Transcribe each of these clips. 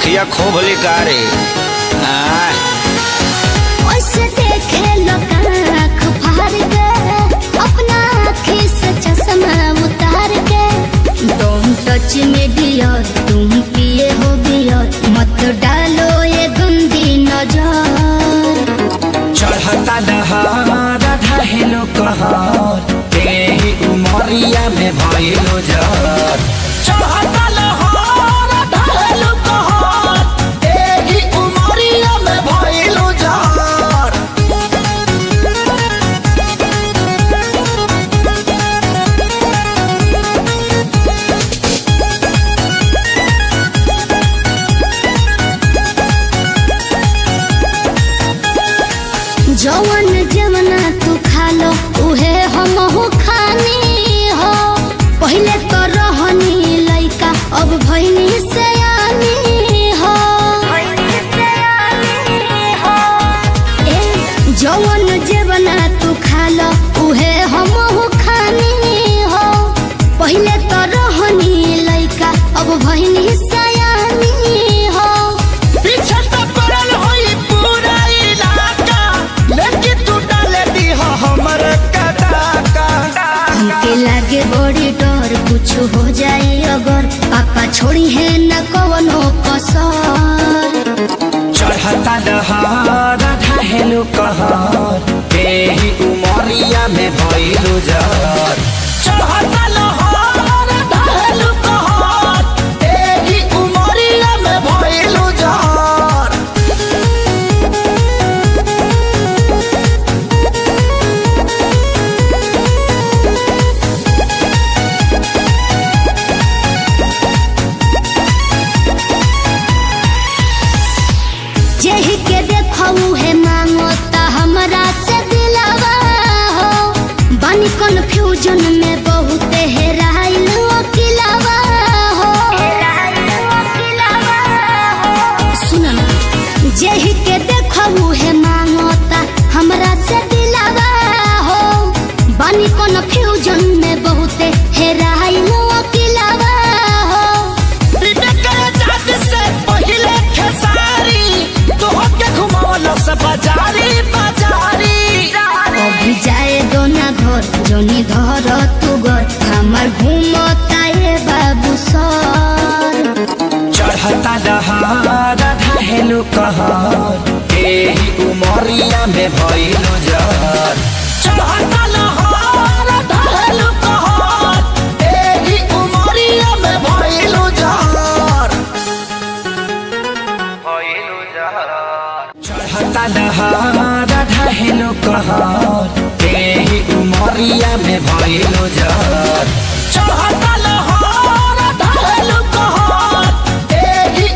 अखिया खूब लिकारे ओसे देखे लोग आँख फाड़ के अपना आँखी से चश्मा उतार के डोंट टच मी डियर तुम पिए हो बियर मत डालो ये गंदी नजर चढ़ता दहार ढहेलो कहर तेही उमरिया में भइलो जर चढ़ता लहर ढहेलो कहर तेही उमरिया में भइलो जर जवन जवना तू खा लो उहे हम हो खानी हो पहले तो रहनी लइका अब भइनी सयानी हो जवन जवना तू खा लो उहे हम हो खानी हो पहले तो रहनी लइका अब भइनी सयानी हो पीछे तो पड़ल होई पूरा इलाका लेकिन तू डाले दी हमर कदाका हमके लागे बड़ी डर कुछ हो जाए अगर पापा छोड़ी है न कवनो कसर चढ़ता दहार ढहेलो कहर तेही उमरिया में भइलो जर चढ़ता लहर ढहेलो कहर तेही उमरिया में भइलो जर जेही के देखऊ है मांगो ता हमरा से दिलावा हो बानी कन्फ्यूजन में बहुत हेराइल अकेलावा हो सुन ना जेही के देखऊ है मांगो ता हमरा से दिलावा हो बानी कन्फ्यूजन में बहुत हेराइल अकेलावा हो अभी जाए दो ना घर जोनी धर तू घर हमार घूमता ये बाबू सर चढ़ता दहार ढहेलो कहर तेही उमरिया में भइलो जर चढ़ता लहर ढहेलो कहर तेही उमरिया में भइलो जर चढ़ता दहार ढहेलो कहर तेही उमरिया में भइलो जर चढ़ता लहर ढहेलो कहर तेही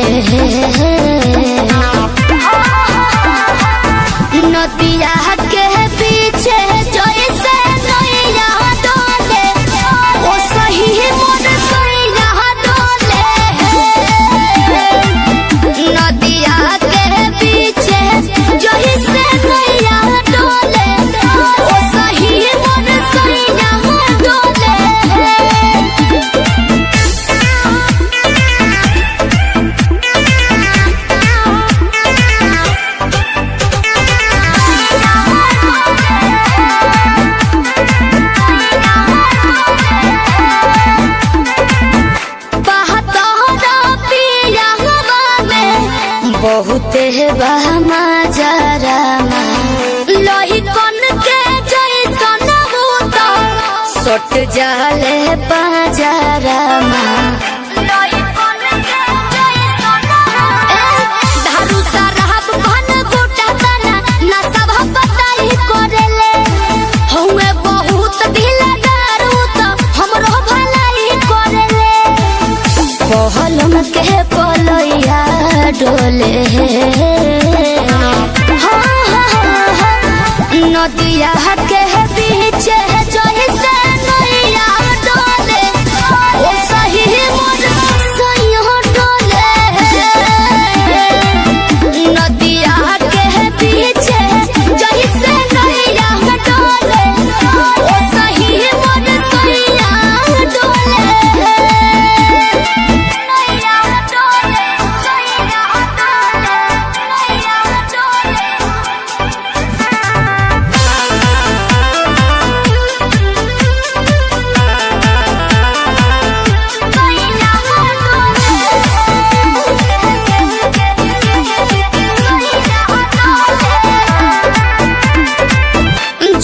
डोले नदिया के पीछे जैसे नैया डोले ओ सही मोर सैया डोले नदिया के पीछे जैसे नैया डोले ओ सही मोर सैया डोले बहुत बहमा जरा लोही कन के जैसन बूता सट जाले पाजरा लोही कन के जैसन धारू सरहब घन गोटा तना ना सब बताई करेले हउए बहुत ढीला दारू तो हमरो भलाई करेले पहलम के पलैया डोले नदिया के पीछे जैसे नैया डोले ओ सही मोर सैया डोले नदिया के पीछे जैसे नैया डोले ओ सही मोर सैया डोले नैया डोले सैया डोले नैया डोले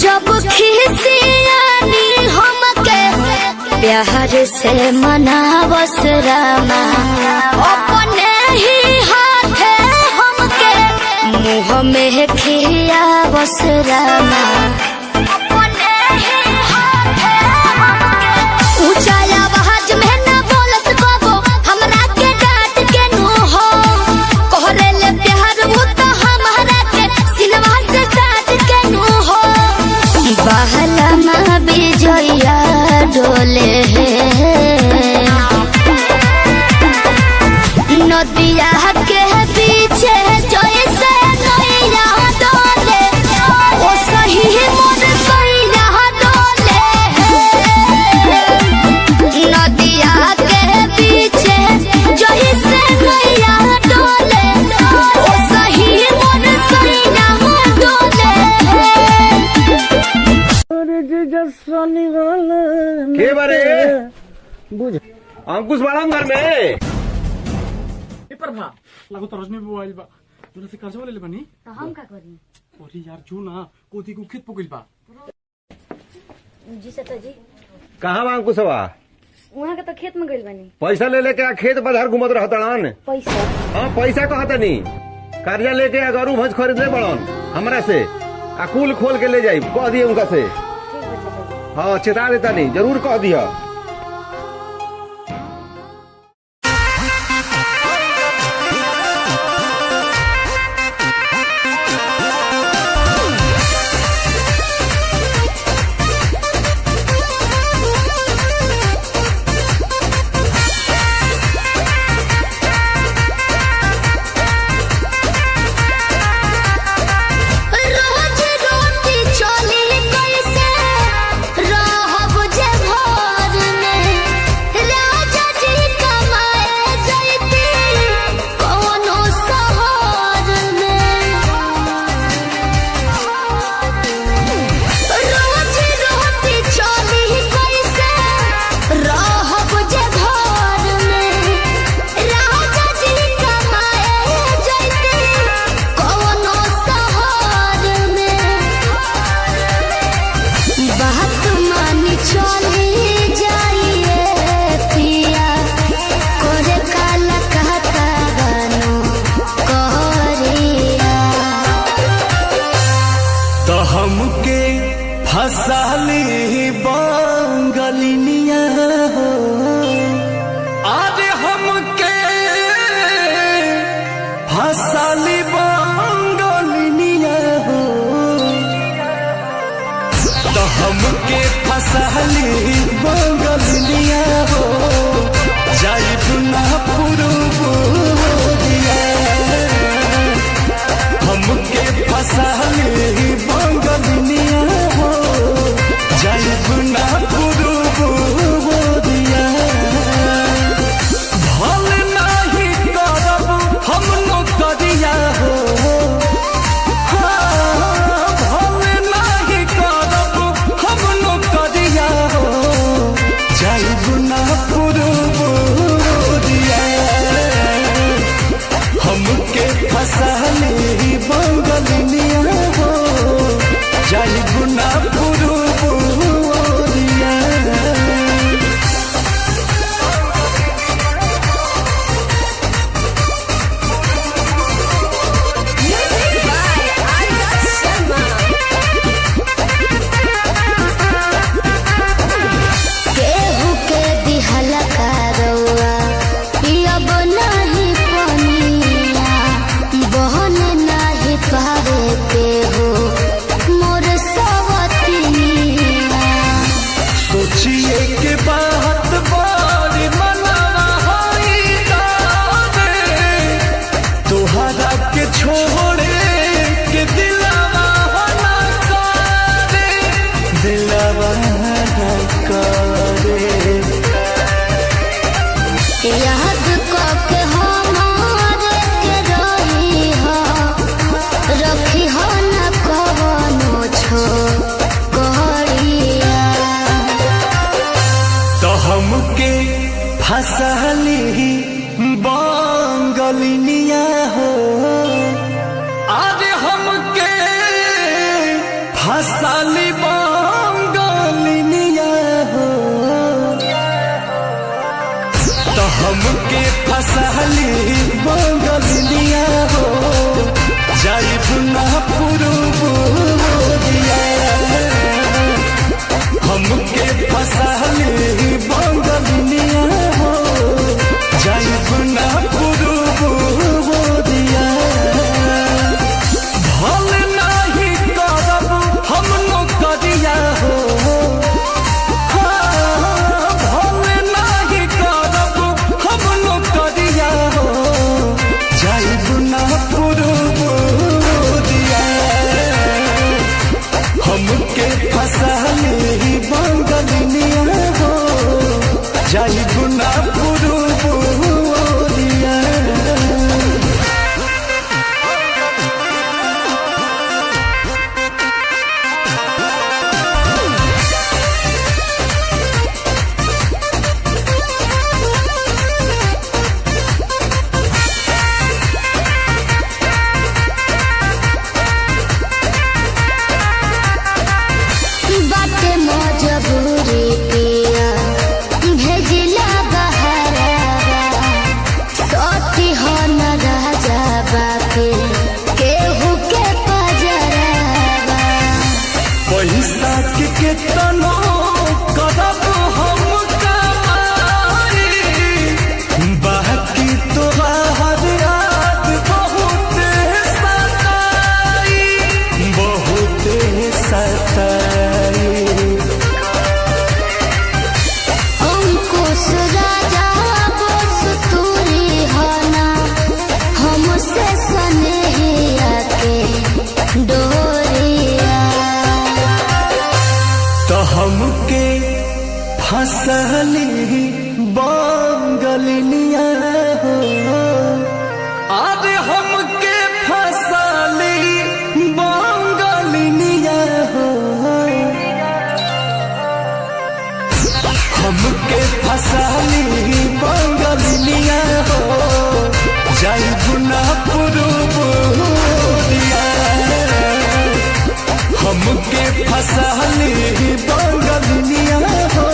जब खिसियानी हमके प्यार से मनावस रामा अपने ही हाथे हमके मुँह में खियावस रामा अपने ही हाथे हमके ऊंचा आवाज में न बोलस कबो हमरा के डांट के नु हो कोहरे ले प्यार वो तो हमरा के सिनवा से साथ के नु हो बहला माँ बिजया डोले नदिया के पीछे जैसे नैया डोले ओ सही मोर सैया डोले नदिया के पीछे जैसे नैया डोले ओ सही मोर सैया डोले के बारे बुझ अंकुश बड़ा घर में पेपर भा लागो तो रजनी बुआ आइल बा तोरा से कर्जा ले ले बनी तो हम का करी ओरी यार जो ना कोती को खेत पकइल बा जी सता जी कहाँ बा अंकुशवा वहाँ के तो खेत में गइल बानी पैसा ले लेके आ खेत बाजार घूमत रहतड़न पैसा हाँ पैसा कहतनी कर्जा लेके आ गरू भैंस खरीद ले बड़न हमरा से आ कुल खोल के ले जाई कह दिए उनका से ठीक बा चाचा जी हाँ चेता देता नहीं जरूर कह दिया रोज रोटी चली कैसे रहब जे भर फसली बंगलिया हो जाई पुना पुरुबुदिया हमके फसली बंगलिया हो जाई पुना पुरुबुदिया भल नहीं करब हम नौकरिया हो हमके फसली बंगलिया हो जाई गुना पुरुबुदिया केहू के दिहल करौआ पियब नहीं पनिया बहन नहीं पावे केहू मोर सवतिनिया सोचिए के बात बारी मनवा होई तारे तोहरा के छोड़े के दिलवा ना करे दिलवा ना करे याद के हमारे के रही हो रखी हो न कवनो छो कहरिया तो हमके फसली बंगलिया हो आज हमके फसली बंगलिया हो तो हमके फसली बंगलिया हो जाई पुना पुरुबुदिया हमके फसली बंगलिया हो जाई पुना पुरुबुदिया भल नहीं करब हम नौकरिया हो भल नहीं करब हम नौकरिया हो जाई पुना पुरुबुदिया हमके फसली बंगलिया हो जाई पुना पुरुबुदिया बाटे मजबूरी पिया भेजिला बहरावा सती हो न राजा बाके केहू के पजरावा पैसा के केतनो करब हम कमाई बाकी तोहार याद बहुत सताई अंकुश राजा बोस तूरी होना हमसे सनेहिया के डोरिया तो हमके फसली बंगलिया हो आज हमके फसली बंगलिया हो हमके फसली बंगलिया हो जाई गुना पुरुबुदिया हमके फसली बंगलिया हो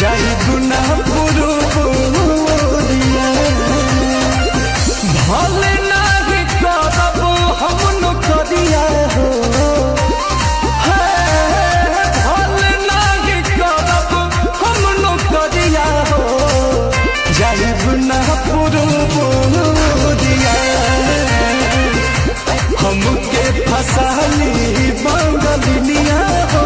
जाई गुना पुरुबुदिया भल नहीं करब हम नौकरिया हो भल नहीं करब हम नौकरिया हो जाई गुना पुरुबुदिया हमके फसली बंगलिया हो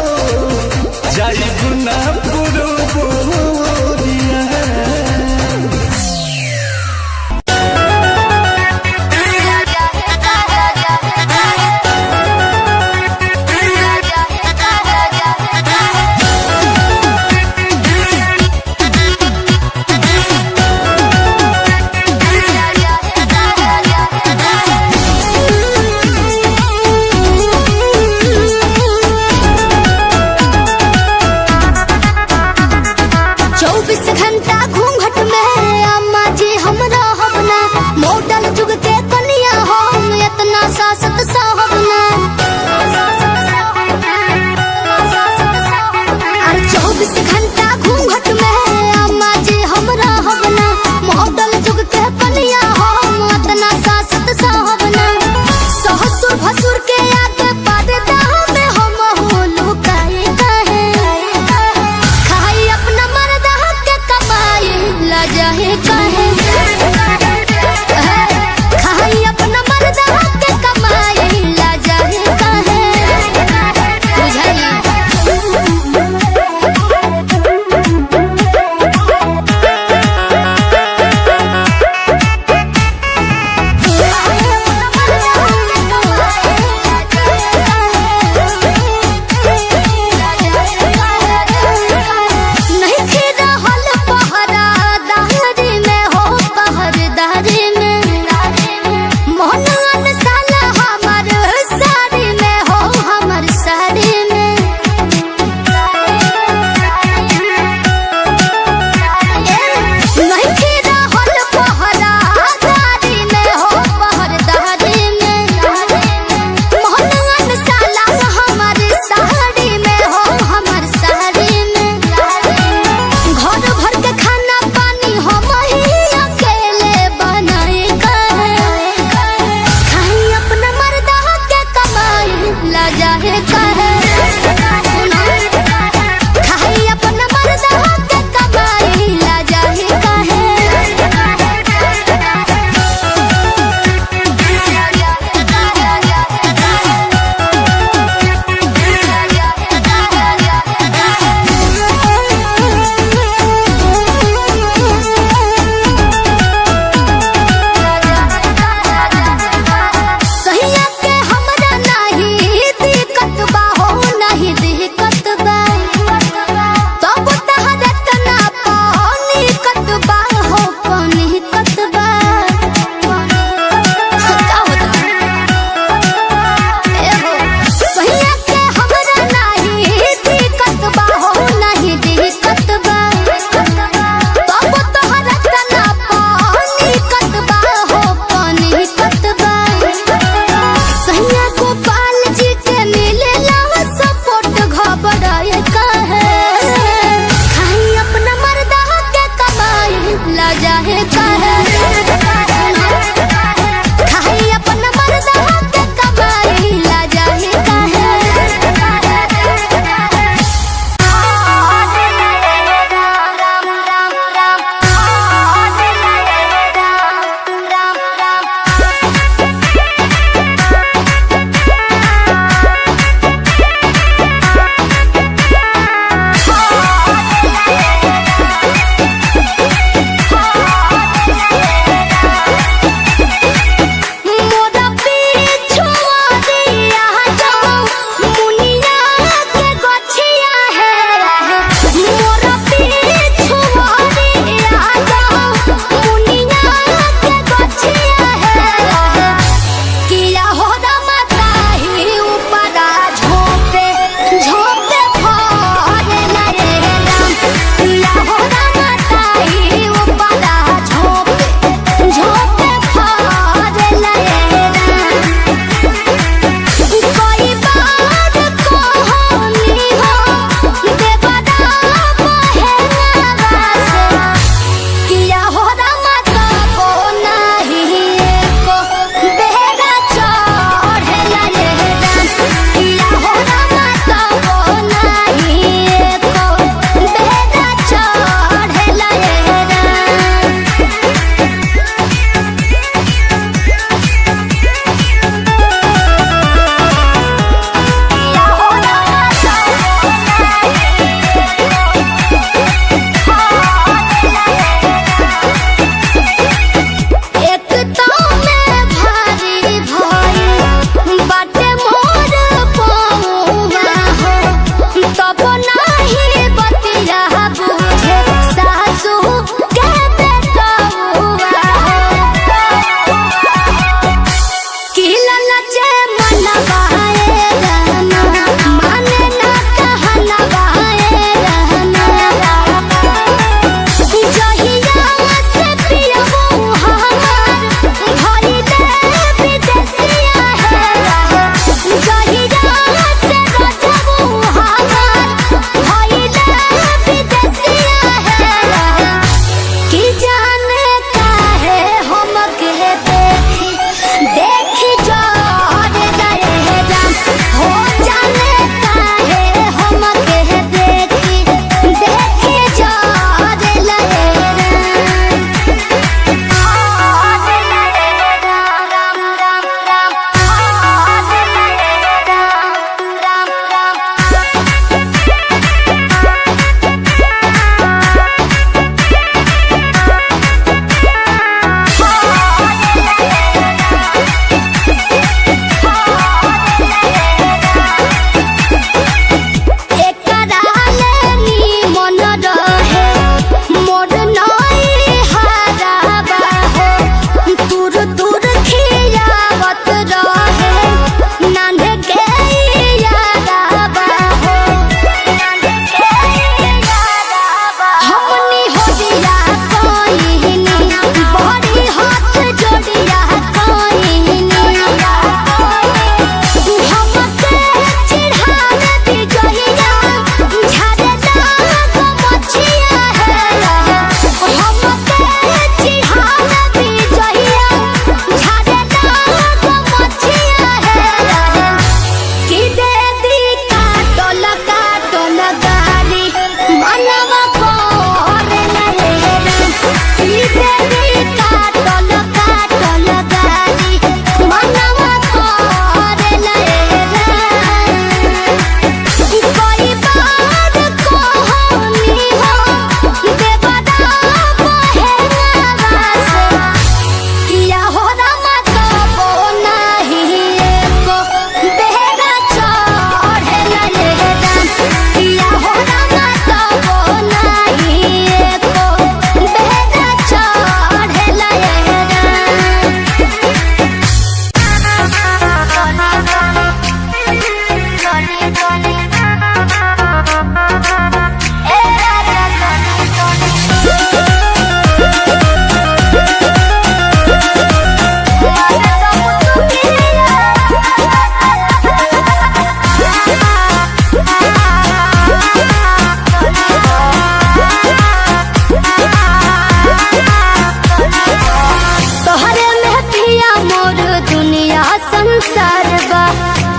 संसार बा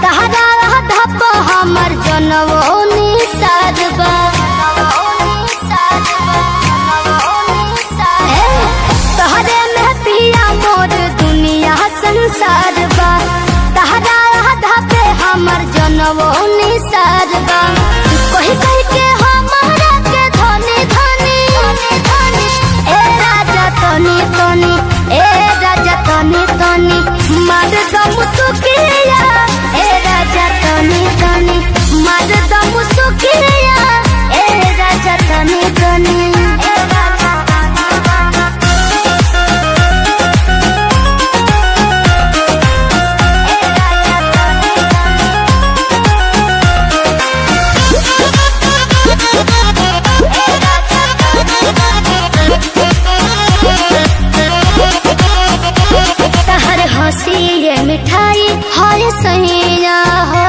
तहरा धप हमर जनवो निसार बा तहरे में पिया मोर दुनिया संसार बा तहरा धपे हमर जनवो निसार बा कही कही के हमारा के धनी धनी ए राजा तनी तनी ए राजा तनी तनी मार दम सुखिया ए राजा तनी तनी मार दम सुखिया ए राजा तनी तनी ए राजा हंसी ये मिठाई हाय सैया हो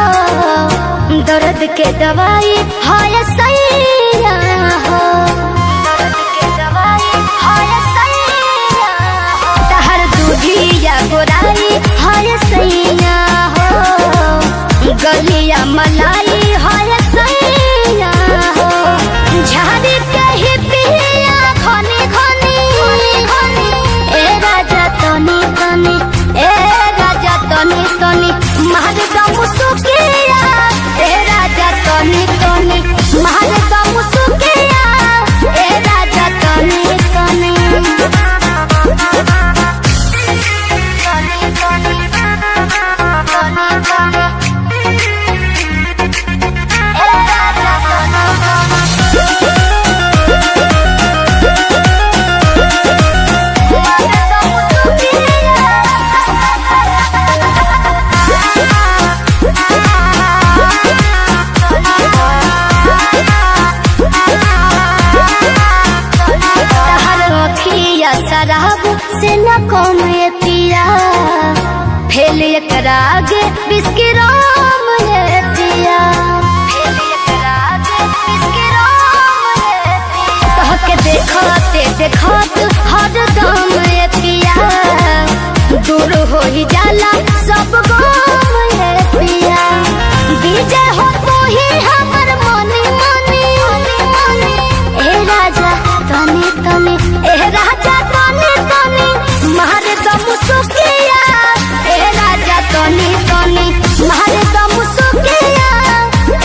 दर्द के दवाई हाय सैया हो दर्द के दवाई हाय सैया हो तहर दूधिया गोराई हाय सैया हो गलिया मलाई हाय सैया हो झाड़ी के ही पिया घनी घनी ए राजा तनी तनी ए राजा तनी तनी मार दम सुखिया ए राजा तनी तनी मार दम सुखिया ए राजा तनी तनी तनी तनी ए राजा शराब से न कम ये पिया फेल एकरा आगे बिस्की राम ये पिया फेल एकरा आगे बिस्की राम ये पिया कह के देखते देखत हर दम ये पिया दूर हो ही जाला सब गम ये पिया विजय हो तो ही हमर मनी मनी ए राजा तनी तनी ए राजा तनी तनी मार दम सुखिया ए राजा तनी तनी मार दम सुखिया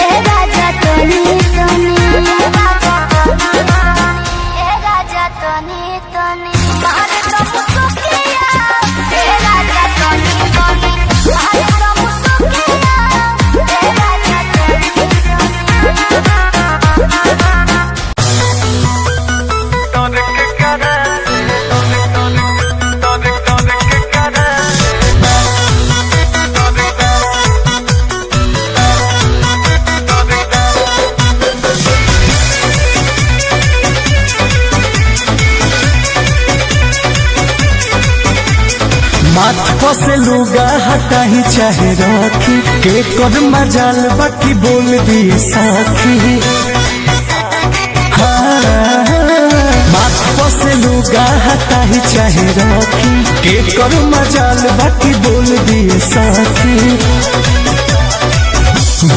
ए राजा तनी तनी ए राजा तनी तनी मार दम सुखिया ए राजा तनी तनी मार दम सुखिया ए राजा माथ से लुगा हटा ही चाहे राखी के कर मजाल बाकी बोल दिए साखी माथ से लुगा हटा ही चाहे राखी के कर मजाल बाकी बोल दिए साखी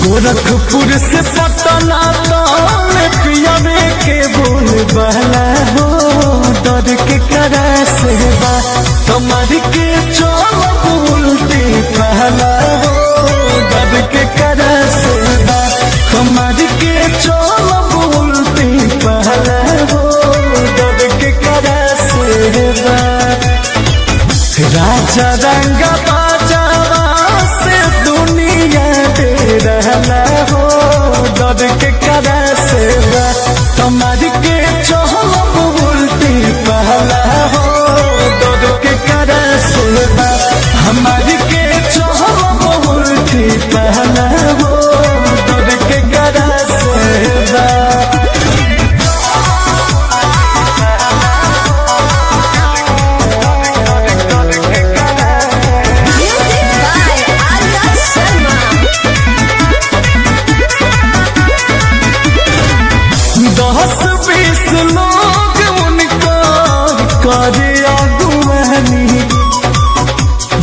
गोरखपुर से पटना तक पियावे के बोल बहला हो डर के करा से बा तुम्हारी के चोल बोलते पहला हो डर के करा से बा तुम्हारी के चोल बोलते पहला हो डर के करा से बा राजा रंग बाजावा से दुनिया दे रहला हो डर के करा से बा तुम्हारी के चोल बोलते पहला हो डर के करा से बा हमारी के चोल बोलते पहला हो डर के करा से बा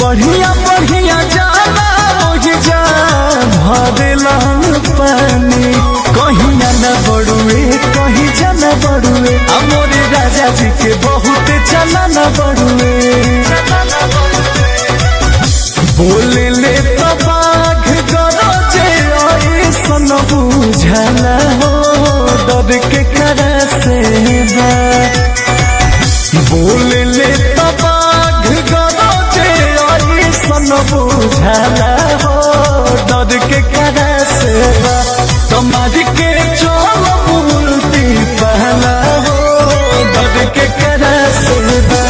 बढ़िया बढ़िया जाना बुझाला हो डर के करा से बा कमर के चलब उल्टी पहला हो डर के करा से बा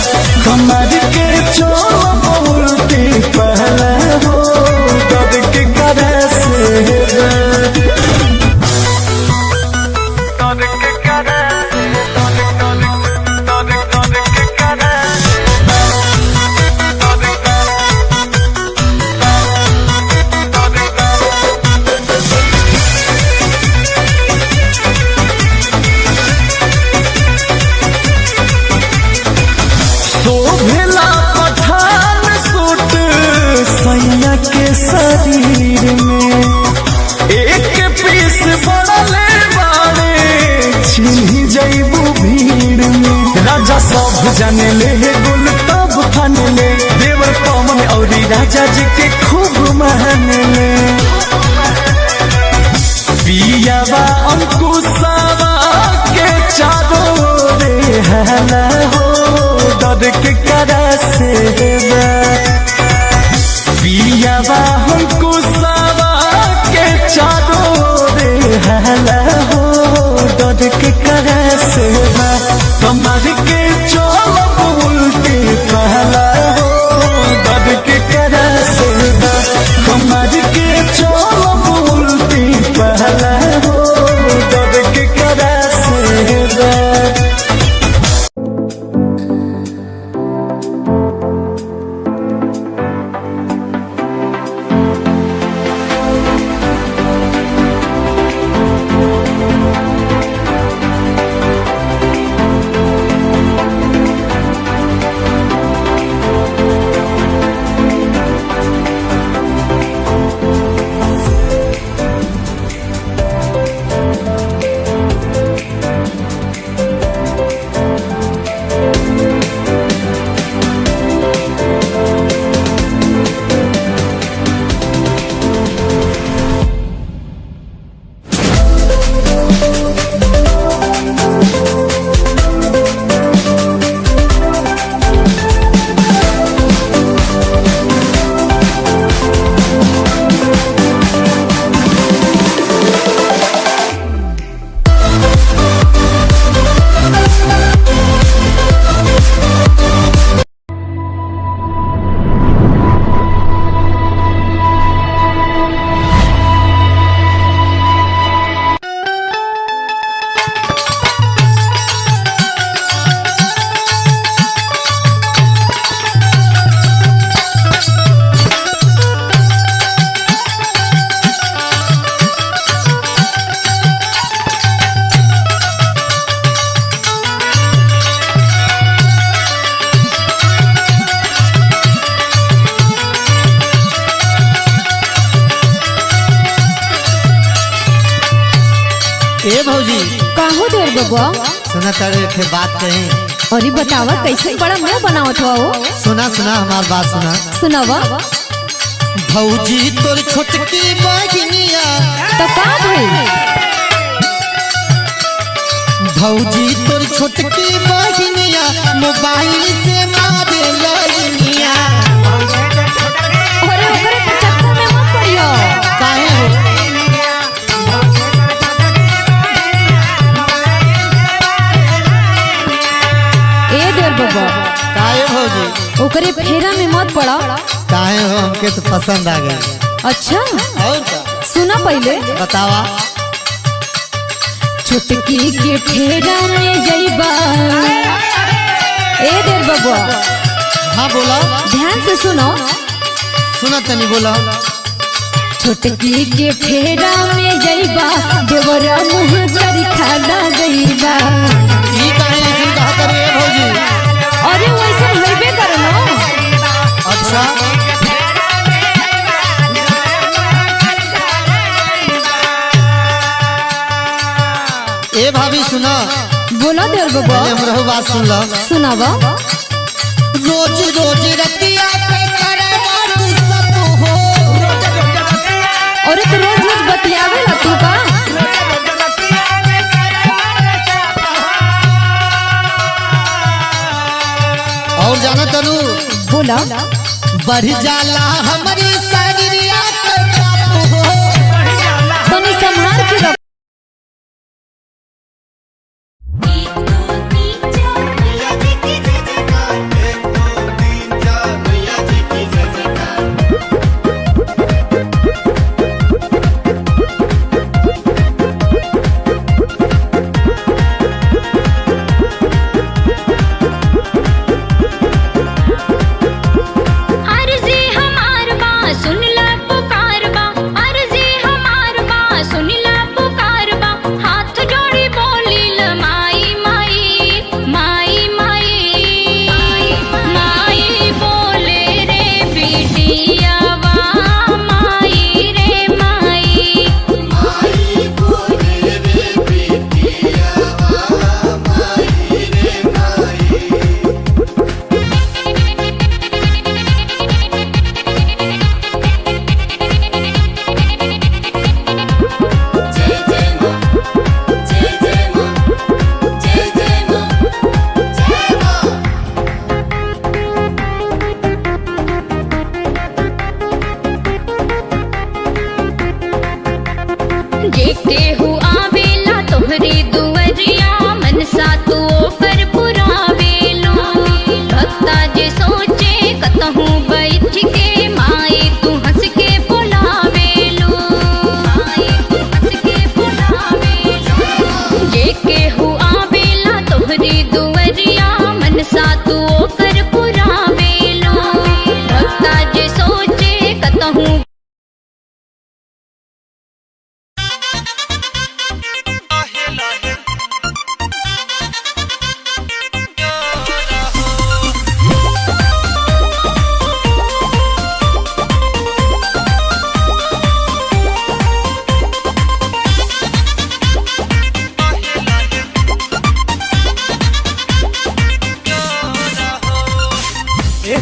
कमर के चलब उल्टी पहला हो डर के करा से बा शोभेला पठान सूट सैया के शरीर में एक पीस बड़ले बाड़े छिन्ही जैबू भीड़ में राजा सब जाने ले गुल तब फन ले देवर पवन और राजा जी के खूब मान ले पियावा अंकुशावा के चारों रे हला हो डर के करा से पियावा अंकुशावा के चारों रे हला हो डर के करा से कमर के चलब उल्टी पहला हो डर के करा से कमर के चलब उल्टी पहला हो डर के करा से ए भौजी काहो देर बबुआ सुना तारे के बात कही अरे बतावा कैसे बड़ा मुंह बनावत हो सुना सुना हमार बात सुना सुनावा भौजी तोर छोटकी बहिनिया तो का भइल भौजी तोर छोटकी बहिनिया मोबाइल से मारे लइनिया अरे ओकरे के चक्कर में मत पड़ियो काहे हो ए देर बबुआ काहे भौजी ओकरे फेरा में मत पड़ा काहे हो हमके तो पसंद आ गई अच्छा और का सुना पहले बतावा छुटकी के फेरा में जइबा ए देर बबुआ हाँ बोला ध्यान से सुनो सुना तनी बोला छुटकी के फेरा में जइबा देवरा मुँह कर खाना गइबा ई काहे ऐसे कहा करे भौजी अरे वैसे होइबे करलो अच्छा ए भाभी सुना बोला देर बबुआ पहले हमरो बात सुन लो सुनावा रोज रोज रतिया पे करे बात सब हो अरे तो रोज रोज बतियावे ला तू का और जाना तनु बोला बढ़ जाला हमारी शरीरिया के काबू हो। तनी संभाल के रख।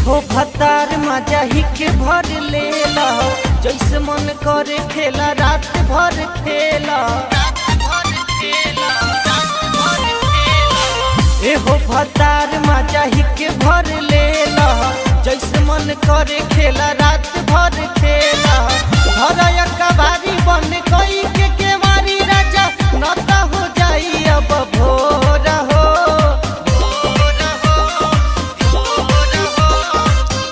हो भतार मजा ही के भर लेला, जैसे मन करे खेला रात भर खेला। ए हो भतार मजा ही के भर लेला, जैसे मन करे खेला रात भर खेला। भरया कबारी बन गई के केवारी राजा, नता हो जाई अब भोर हो।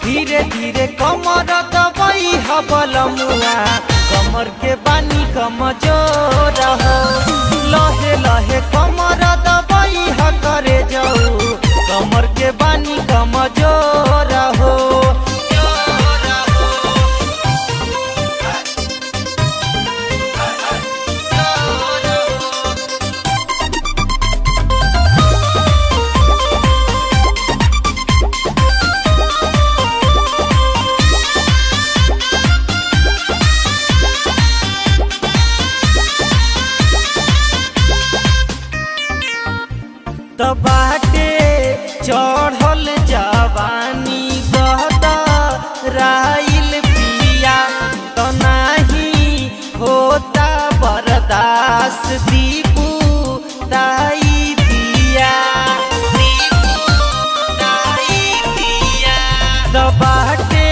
धीरे धीरे कमर दबाई हबल मुआ, कमर के बानी कमजोर हो। लहे लहे कमर दबाई ह करे जाऊ, कमर के बानी कमजोर हो। बाटे चढ़ल जवानी गहता राइल पिया, तो नहीं होता बर्दाश्त दीपू दाई दिया। तो बाटे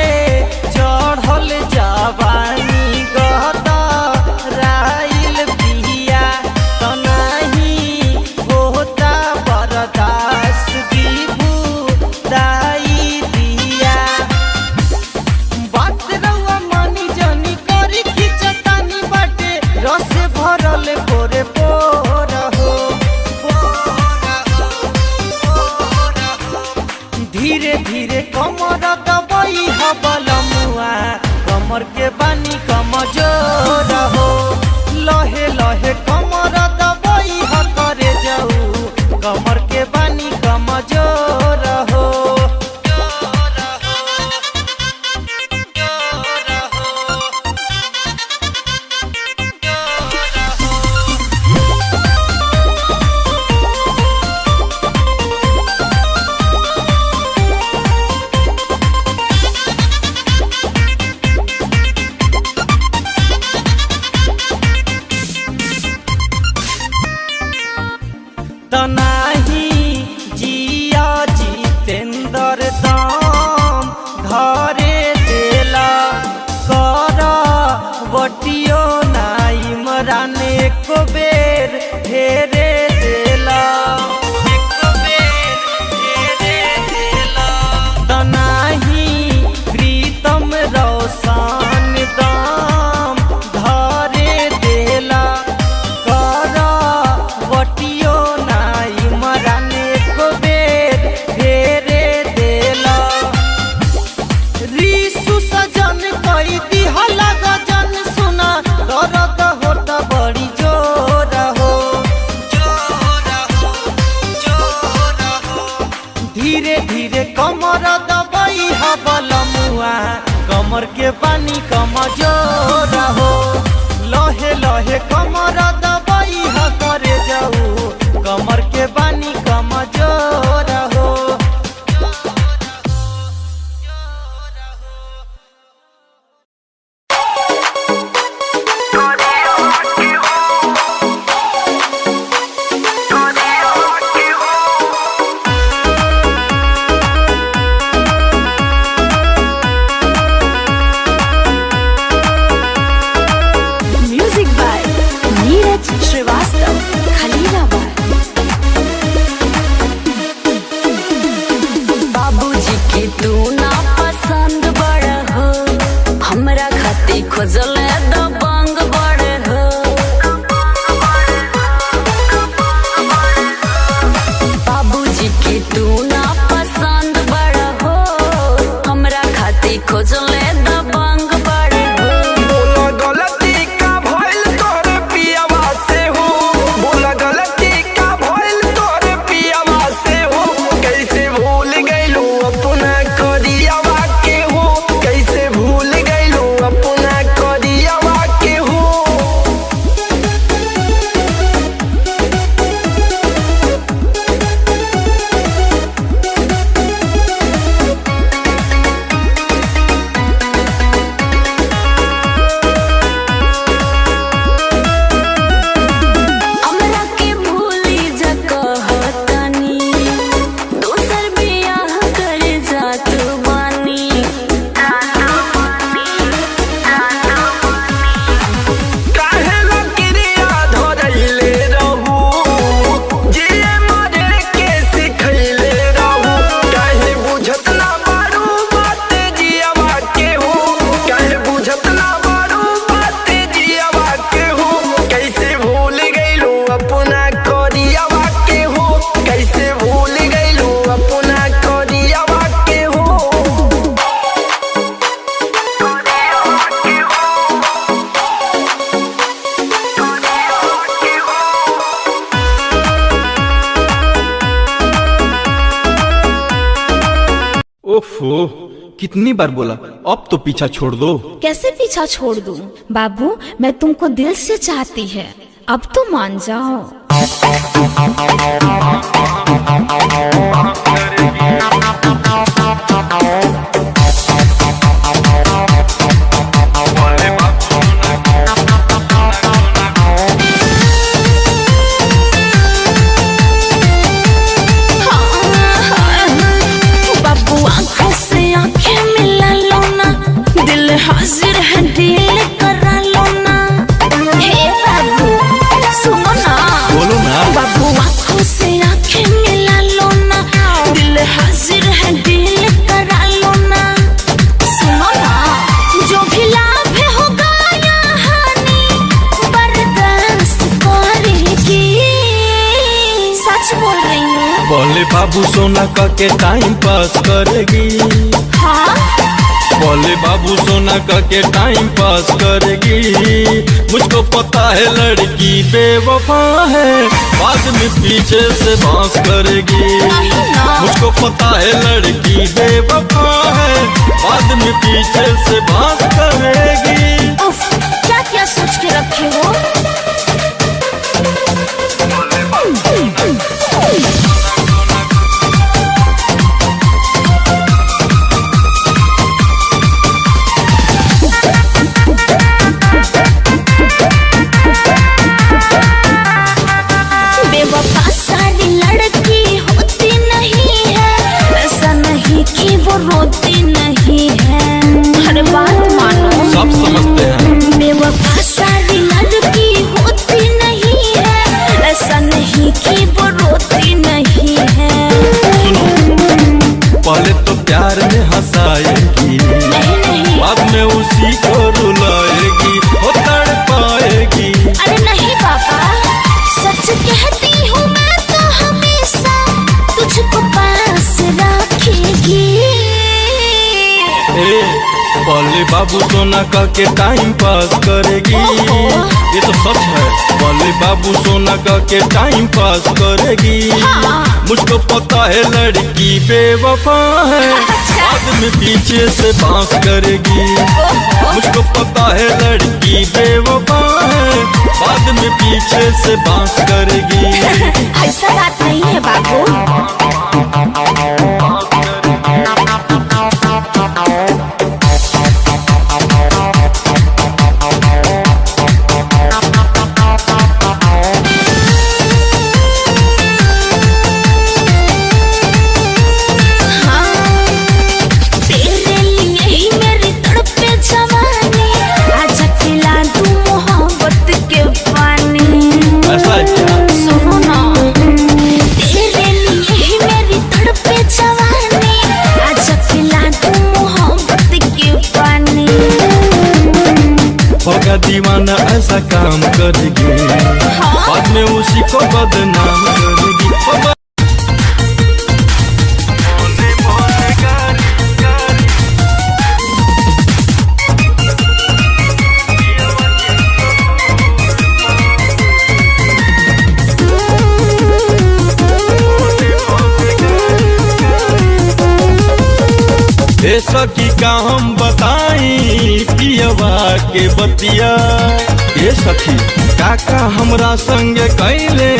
चढ़ल जवानी गहता राइल पिया, तो नहीं होता बर्दाश्त दीपू दाई दिया। बात रउआ मानी जानी करी खिचतानी बाटे, रस भरल पोरे पोर हो। धीरे धीरे कमर दबाई हबल मुआ, कमर के बानी कमजोर हो। लहे लहे कमर दबाई ह करे जाऊ, कमर के बानी कमजोर हो। बतियो नाई मराने एको बेर फेरे देला एको बेर फेरे देला तनाही प्रीतम रोशन दाम धरे देला करा बतियो नाई मराने एको बेर फेरे देला रीसु सजन कई दिहला गजन सुना दर्द होता बड़ी जोर हो धीरे धीरे कमर दबाई हबलमुआ कमर के पानी कमजोर हो लहे लहे कमर दबाई ह करे जाऊ कमर के पानी कमजोर हो। Music by Neeraj Srivastava Khalilabad. बाबूजी की तू ना पसंद बड़ हो हमरा खाती खोजल दबंग बड़ हो बाबूजी की तू ना पसंद बड़ हो हमरा खाती खोजल दबंग बड़ हो बोला गलती का भइल तोरे पियावा से हो बोला गलती का भइल तोरे पियावा से हो कैसे भूल गइलू अपना करियावा के हो कैसे भूल गइलू अपना करियावा के हो। हमरा के भूली जा कहतनी दूसर बियाह कर जात बानी काहे लकीरिया धरैले रहू जिए मरे के सिखैले रहू काहे बुझत ना बारू बात जियावा के हो काहे बुझत ना बारू बात जियावा के हो कैसे भूल गइलू अपना करियावा के हो कैसे भूल गइलू अपना करियावा के हो। ओफो कितनी बार बोला अब तो पीछा छोड़ दो। कैसे पीछा छोड़ दूं? बाबू मैं तुमको दिल से चाहती है, अब तो मान जाओ। बाबू आंखों से आंखें मिला लो ना दिल हाजिर है डील करा लो ना हे बाबू सुनो ना बोलो ना। बाबू आंखों से आंखें मिला लो ना दिल हाजिर है डील करा लो ना सुनो ना जो भी लाभ होगा या हानि बर्दाश्त करेगी सच बोल रही हूँ। बोले बाबू सोना का के टाइम पास करेगी। हाँ बोले बाबू सोना का के टाइम पास करेगी। मुझको पता है लड़की बेवफा है बाद में पीछे से बांस करेगी। मुझको पता है लड़की बेवफा है बाद में पीछे से बांस करेगी। उफ, क्या क्या सोच के रखे हो? बेवफा सारी लड़की होती नहीं है, रोती नहीं है, हर बात मानो। सब समझ किसी को रुलाएगी वो तड़ पाएगी। अरे नहीं पापा, सच कहती हूँ मैं तो हमेशा तुझको पास रखेगी। बोले बाबू सोना का के टाइम पास करेगी, ये तो सच है। बोले बाबू सोना का के टाइम पास करेगी। मुझको पता है लड़की बेवफा है, बाद में पीछे से बांस करेगी। मुझको पता है लड़की बेवफा है, बाद में पीछे से बांस करेगी। ऐसा बात नहीं है बाबू। दीवाना ऐसा काम करेगी, बाद में उसी को बदनाम करेगी। सखी का हम बताई पियवा के बतिया। ये सखी काका हमरा संग कैले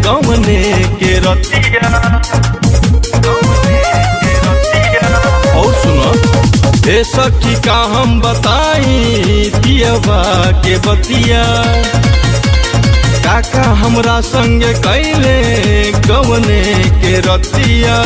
गवने के रतिया। और सुनो ये सखी का हम बताई पियवा के बतिया। काका हमरा संग कैले गवने के रतिया।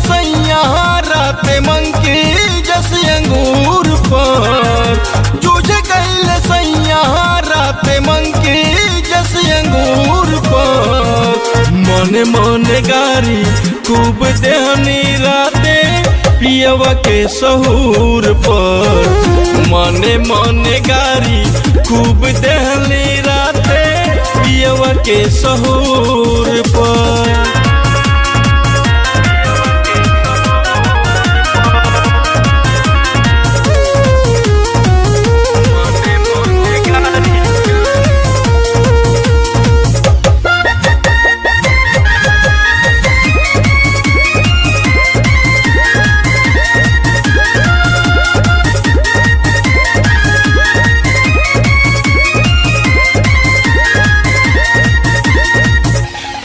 सैया राते मंकी जस अंगूर पर, जूझ गईल सैया राते मंकी जस अंगूर पर। मने मने गारी खूब देहनी राते पियवा के सहूर पर। मने मने गारी खूब देहनी राते पियवा के सहूर पर।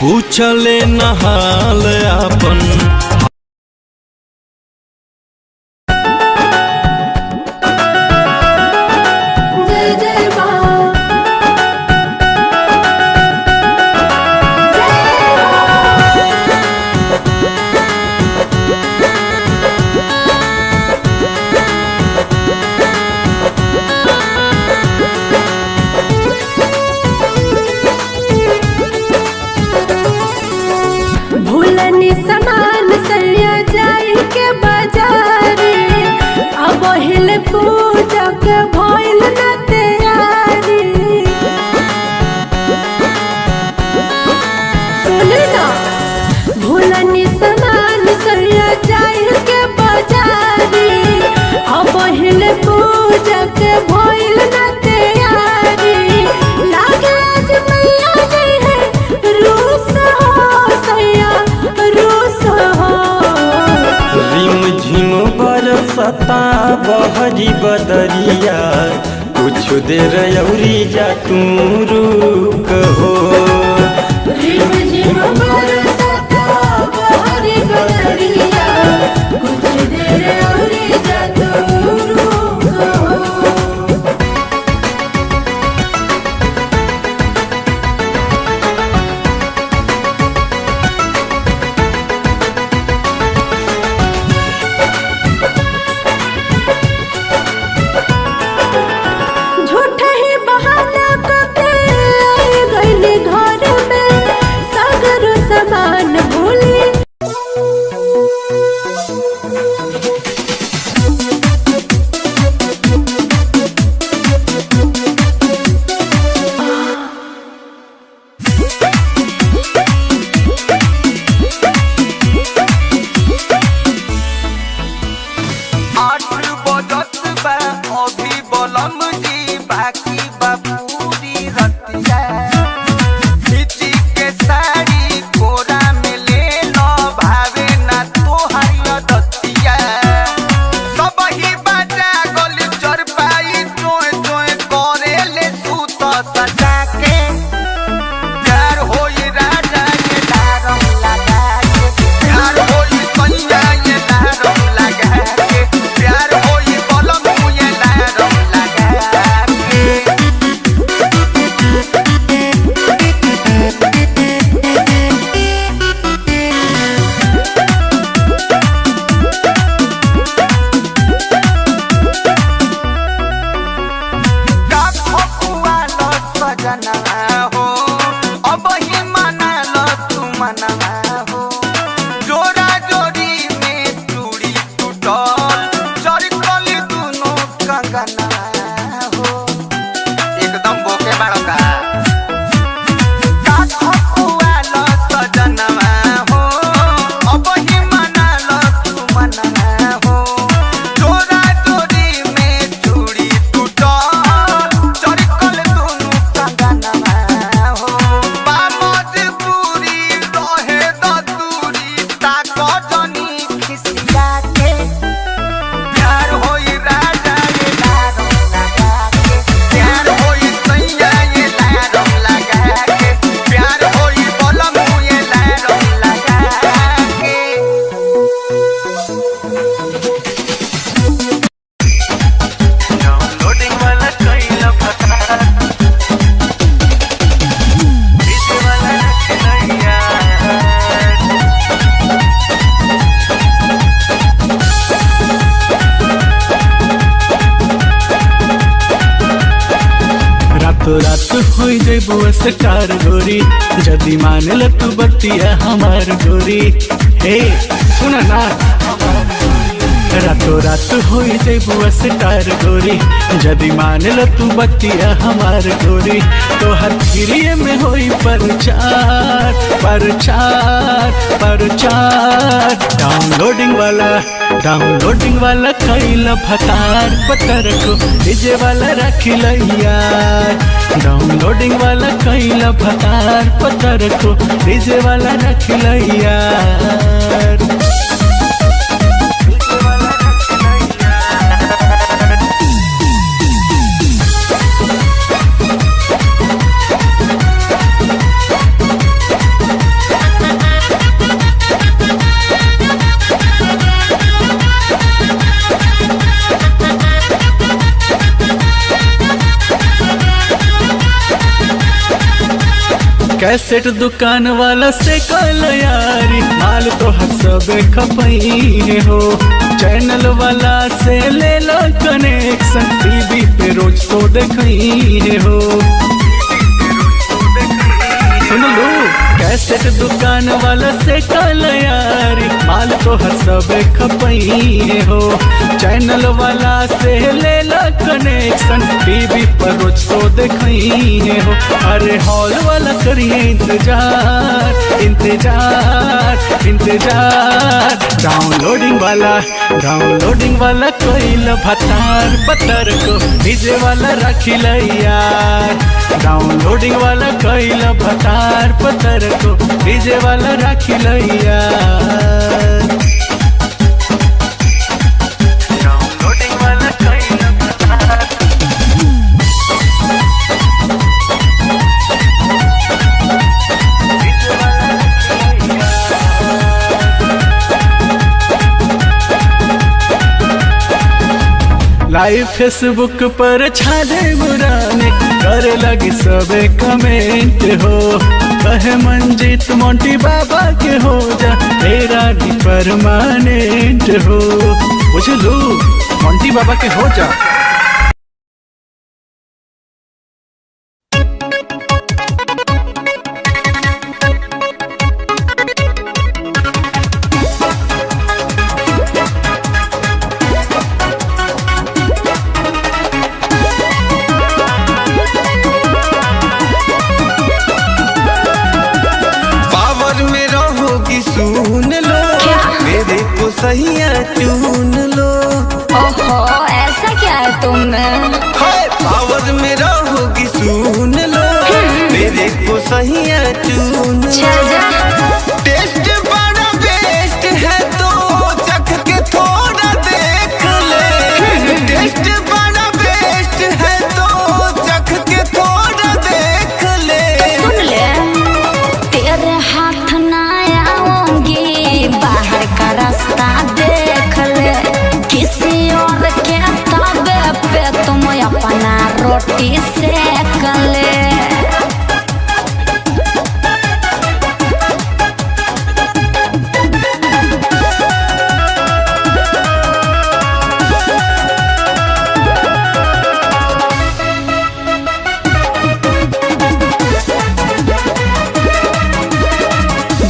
पूछले नहाल अपन समान सैया जाई के बाजारे। अब हिल पूजा के भइल न तैयारी। सुन ना भूलनी समान सैया जाई के बाजारे। अब हिल पूजा के भइल न तैयारी। लागे आज मैया जी है रूस हो सैया बरसता बहरी बदरिया। कुछ देर अउरी जा तू रुक हो। बरसता बहरी बदरिया। कुछ देर अउरी जा तू रुक हो। घर में सागर जेबू स्टार गोरी, जदी मान ल तू बतिया हमार गोरी। हे सुना ना, रातों रात हो जेबू स्टार गोरी, जदी मान ल तू बतिया हमार गोरी। तो हर फिरिए में होई परचार परचार परचार। डाउनलोडिंग वाला कैला भतार पतर को, डीजे वाला रखिल यार। डाउनलोडिंग वाला कैला भतार पतर को, डीजे वाला रखिल यार। कैसेट दुकान वाला से कल यारी, माल तो हर सब खपई हो। चैनल वाला से ले लो कनेक्शन, टीवी पे रोज तो देखई हो। सुन लो, कैसेट दुकान वाला से कल यारी, माल तो हर सब खपई हो। चैनल वाला से ले लो कनेक्शन, टीवी पर रोज तो देखई हो। अरे हॉल वाला करिए इंतजार इंतजार इंतजार। डाउनलोडिंग वाला कोइल भतार पतर को, डीजे वाला रखिल यार। डाउनलोडिंग वाला कोइल भतार पतर को, डीजे वाला रखिल यार। डाउनलोडिंग वाला कोइल भतार, लाइव फेसबुक पर छाले बुराने, करे लगी सबे कमेंट हो। कहे मंजीत मोंटी बाबा के हो जा, तेरा भी परमानेंट हो। बुझलू, मोंटी बाबा के हो जा। सहिया चुन लो। ओहो, ऐसा क्या है तुम में? पावर में रहोगी सुन लो, मेरे को सहिया चुन लो। टेस्ट बड़ा बेस्ट है तो चख के थोड़ा देख ले। टेस्ट बड़ा बेस्ट है तो चख के थोड़ा देख ले। सुन ले, तेरे हाथ ना आऊंगी, बाहर का रास्ता देख ले। किसी और के ताबे पे तुम अपना रोटी सेक ले।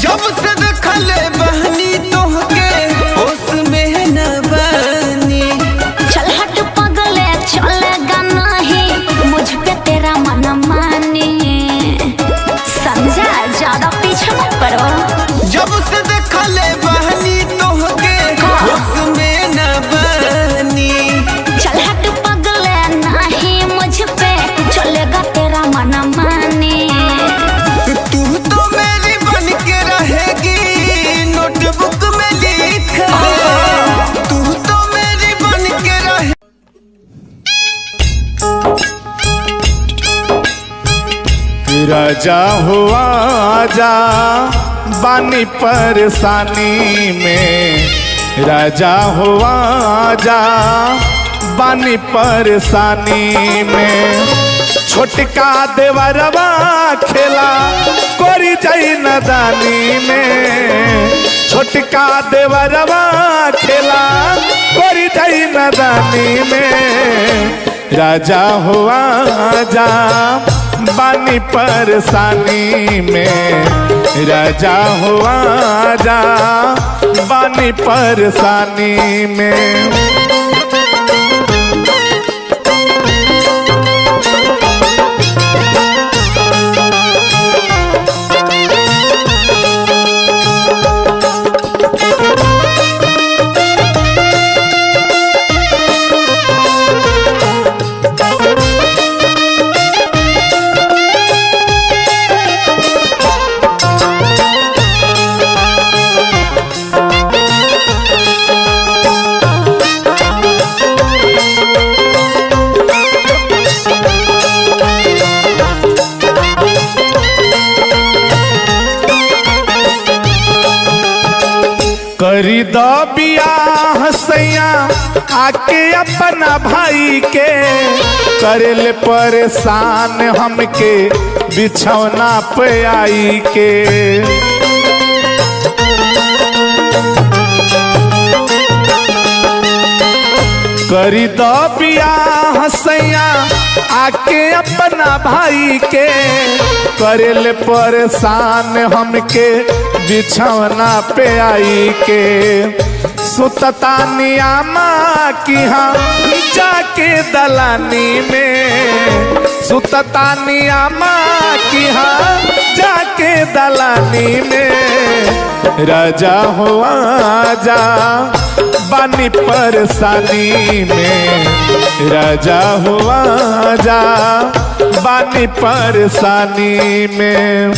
जब से देखले बहनी तोहके होश में न बनी। चल हट पगले, चलेगा नहीं मुझ पे तेरा मन मानी। समझा, ज्यादा पीछे मत पड़ो। जब से देखले बहनी तोहके होश में न बनी। चल हट पगले, नहीं मुझ पे चलेगा तेरा मन मानी। तू तो मेरी बन के रहेगी, नोटबुक में लिख ले। तू तो मेरी बन के रहे। राजा हुआ जा बानी परेशानी में। राजा हुआ जा बानी परेशानी में। छोटका देवरवा खेला कोरी जाई नदानी में। छोटका देवरवा खेला कोरी जाई नदानी में। राजा हुआ जा बानी परेशानी में राजा हो आजा बानी परेशानी में। करी दो बियाह सैया आके अपना भाई के करेले परेशान हमके बिछौना पे आई के। करी दो बियाह सैया आके अपना भाई के करेले परेशान हमके बिछौना पे आई के। सुतता नियामा की हाँ जाके दलानी में, सुतता नियामा की हाँ जाके दलानी में। राजा हो आजा बानी परेशानी में, राजा हो आजा बानी परेशानी में।